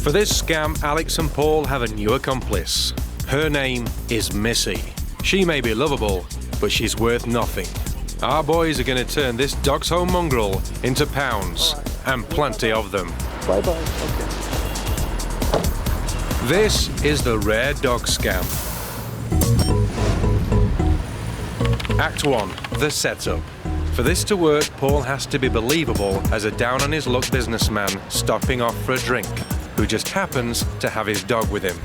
For this scam, Alex and Paul have a new accomplice. Her name is Missy. She may be lovable, but she's worth nothing. Our boys are going to turn this Dog's Home mongrel into pounds, and plenty of them. Bye-bye. Okay. This is the Rare Dog Scam. Act 1, the setup. For this to work, Paul has to be believable as a down-on-his-luck businessman stopping off for a drink, who just happens to have his dog with him.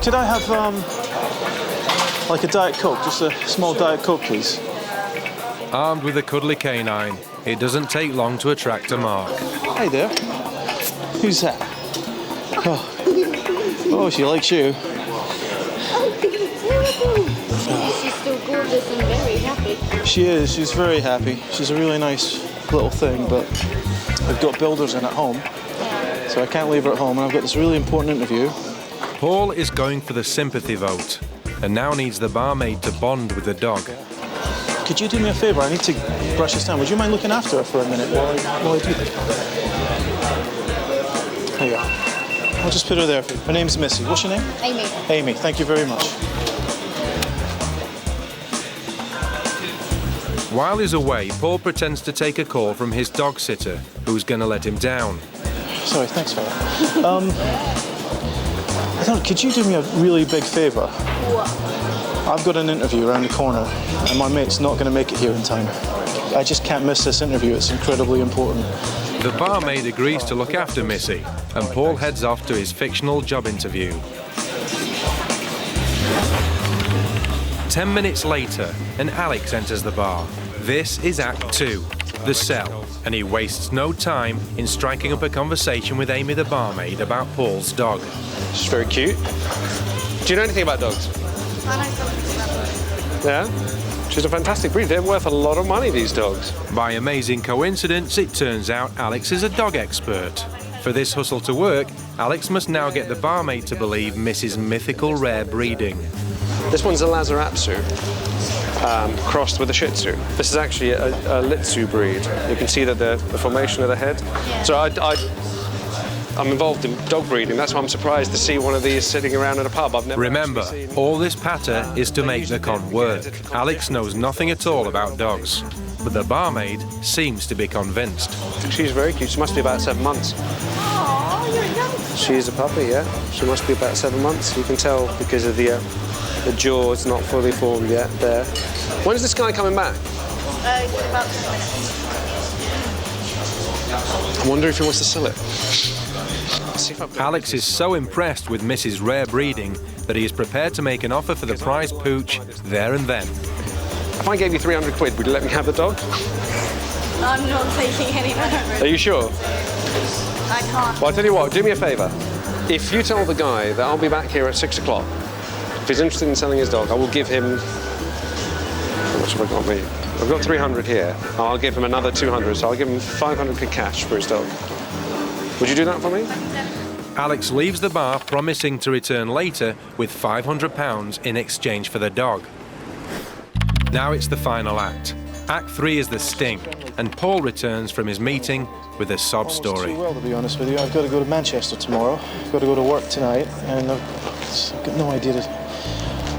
Could I have, like a Diet Coke, just a small Diet Coke, please? Armed with a cuddly canine, it doesn't take long to attract a mark. Hi there. Who's that? Oh, she likes you. She's still gorgeous and very happy. She is. She's very happy. She's a really nice little thing, but I've got builders in at home, so I can't leave her at home, and I've got this really important interview. Paul is going for the sympathy vote, and now needs the barmaid to bond with the dog. Could you do me a favour? I need to brush this down. Would you mind looking after her for a minute while I do this? There you are. I'll just put her there. Her name's Missy. What's your name? Amy. Amy, thank you very much. While he's away, Paul pretends to take a call from his dog sitter, who's going to let him down. Sorry, thanks for that. I don't know, could you do me a really big favour? What? I've got an interview around the corner, and my mate's not going to make it here in time. I just can't miss this interview. It's incredibly important. The barmaid agrees to look after Missy, and Paul heads off to his fictional job interview. 10 minutes later, and Alex enters the bar. This is Act 2, the cell, and he wastes no time in striking up a conversation with Amy the barmaid about Paul's dog. She's very cute. Do you know anything about dogs? I know something about them. Yeah? She's a fantastic breed. They're worth a lot of money, these dogs. By amazing coincidence, it turns out Alex is a dog expert. For this hustle to work, Alex must now get the barmaid to believe Miss's mythical rare breeding. This one's a Lhasa Apso, crossed with a Shih Tzu. This is actually a Litsu breed. You can see that the formation of the head. Yeah. So I'm involved in dog breeding. That's why I'm surprised to see one of these sitting around in a pub. I've never Remember, actually seen. all this patter is to make the con work. Alex knows nothing at all about dogs, but the barmaid seems to be convinced. She's very cute. She must be about 7 months. Oh, you're a youngster. She's a puppy, yeah. She must be about 7 months. You can tell because of the jaw's not fully formed yet there. When is this guy coming back? About 10 minutes. I wonder if he wants to sell it. Alex is so impressed with Miss's rare breeding that he is prepared to make an offer for the prize pooch there and then. If I gave you 300 quid, would you let me have the dog? I'm not taking any more. Are you sure? I can't. Well, I'll tell you what, do me a favour. If you tell the guy that I'll be back here at 6 o'clock, if he's interested in selling his dog, I will give him... How much have I got me? I've got 300 here. I'll give him another 200, so I'll give him 500 quid cash for his dog. Would you do that for me? Alex leaves the bar, promising to return later with £500 in exchange for the dog. Now it's the final act. Act 3 is the sting, and Paul returns from his meeting with a sob story. Too well, to be honest with you. I've got to go to Manchester tomorrow. I've got to go to work tonight, and I've got no idea.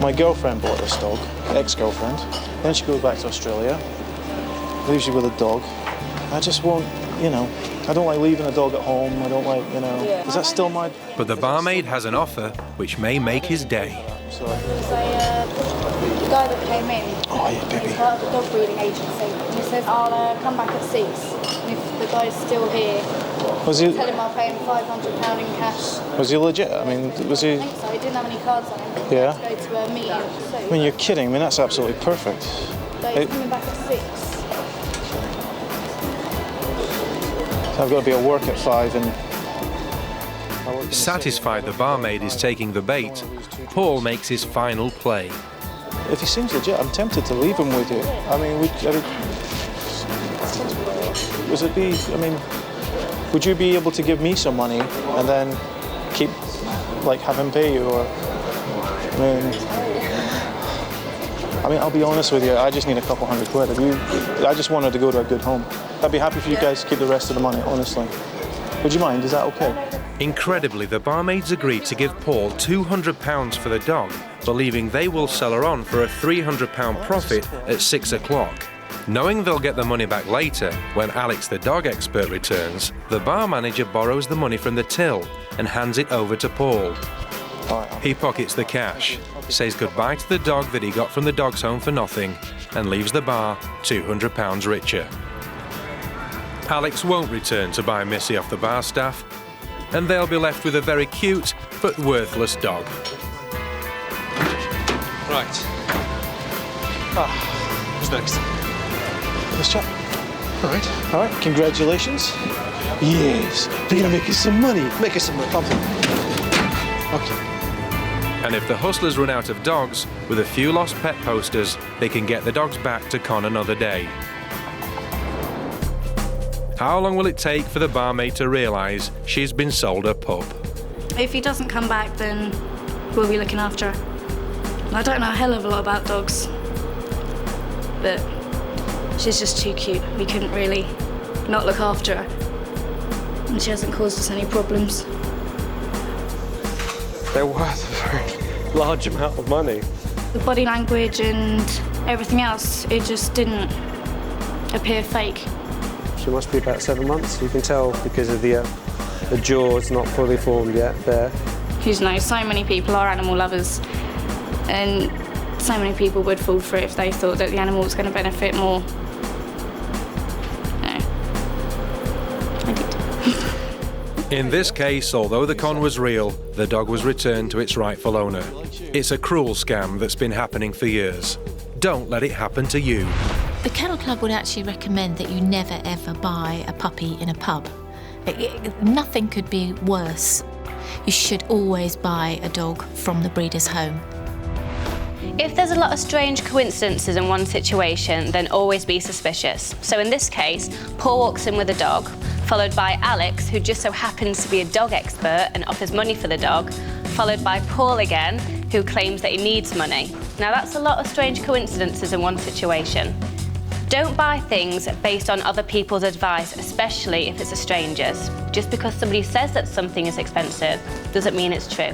My girlfriend bought this dog, ex-girlfriend. Then she goes back to Australia, leaves you with a dog. I just won't, you know, I don't like leaving a dog at home. I don't like, you know, is that still my... But the barmaid has an offer which may make his day. Sorry. There's a guy that came in. Oh, yeah, baby. He's part of the dog breeding agency. And he says, I'll come back at 6. And if the guy's still here, Was he, tell him I'll pay him £500 in cash. was he legit? I mean, was he... I think so. He didn't have any cards on him. Yeah. He had to go to a meeting. I mean, you're kidding. I mean, that's absolutely perfect. So he's coming back at 6. I've got to be at work at 5 and... Satisfied the barmaid is taking the bait, Paul makes his final play. If he seems legit, I'm tempted to leave him with you. I mean, would you be able to give me some money and then keep, like, have him pay you, or... I mean, I'll be honest with you, I just need a couple hundred quid. I just wanted to go to a good home. I'd be happy for you guys to keep the rest of the money, honestly. Would you mind? Is that okay? Incredibly, the barmaids agreed to give Paul £200 for the dog, believing they will sell her on for a £300 profit at 6 o'clock. Knowing they'll get the money back later, when Alex the dog expert returns, the bar manager borrows the money from the till and hands it over to Paul. He pockets the cash, says goodbye to the dog that he got from the dog's home for nothing, and leaves the bar £200 richer. Alex won't return to buy Missy off the bar staff, and they'll be left with a very cute but worthless dog. Right. What's next? Let's chat. All right. All right, congratulations. Yes, they're gonna make us some money. Make us some money. Okay. And if the hustlers run out of dogs, with a few lost pet posters, they can get the dogs back to con another day. How long will it take for the barmaid to realise she's been sold a pup? If he doesn't come back, then we'll be looking after her. I don't know a hell of a lot about dogs, but she's just too cute. We couldn't really not look after her. And she hasn't caused us any problems. They're worth a very large amount of money. The body language and everything else, it just didn't appear fake. She must be about 7 months. You can tell because of the jaw's not fully formed yet there. Who knows, so many people are animal lovers, and so many people would fall for it if they thought that the animal was going to benefit more. No. I did. In this case, although the con was real, the dog was returned to its rightful owner. It's a cruel scam that's been happening for years. Don't let it happen to you. The Kennel Club would actually recommend that you never ever buy a puppy in a pub. Nothing could be worse. You should always buy a dog from the breeder's home. If there's a lot of strange coincidences in one situation, then always be suspicious. So in this case, Paul walks in with a dog, followed by Alex, who just so happens to be a dog expert and offers money for the dog, followed by Paul again, who claims that he needs money. Now that's a lot of strange coincidences in one situation. Don't buy things based on other people's advice, especially if it's a stranger's. Just because somebody says that something is expensive doesn't mean it's true.